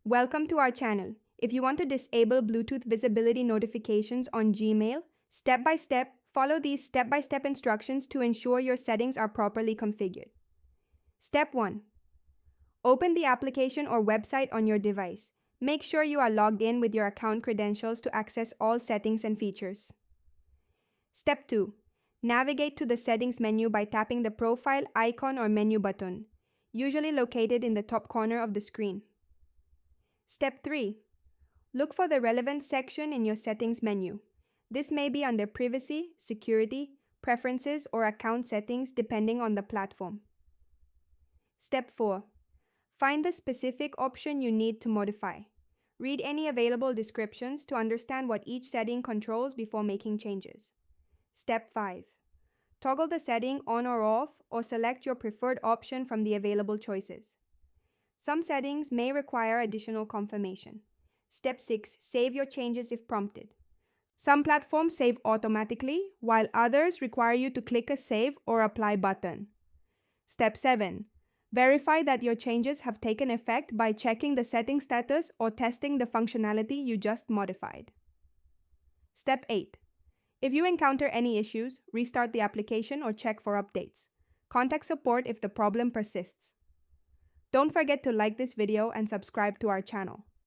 Welcome to our channel. If you want to disable Bluetooth visibility notifications on Gmail, follow these step-by-step instructions to ensure your settings are properly configured. Step 1. Open the application or website on your device. Make sure you are logged in with your account credentials to access all settings and features. Step 2. Navigate to the settings menu by tapping the profile icon or menu button, usually located in the top corner of the screen. Step 3. Look for the relevant section in your settings menu. This may be under Privacy, Security, Preferences, or Account Settings depending on the platform. Step 4. Find the specific option you need to modify. Read any available descriptions to understand what each setting controls before making changes. Step 5. Toggle the setting on or off, or select your preferred option from the available choices. Some settings may require additional confirmation. Step 6. Save your changes if prompted. Some platforms save automatically, while others require you to click a Save or Apply button. Step 7. Verify that your changes have taken effect by checking the setting status or testing the functionality you just modified. Step 8. If you encounter any issues, restart the application or check for updates. Contact support if the problem persists. Don't forget to like this video and subscribe to our channel.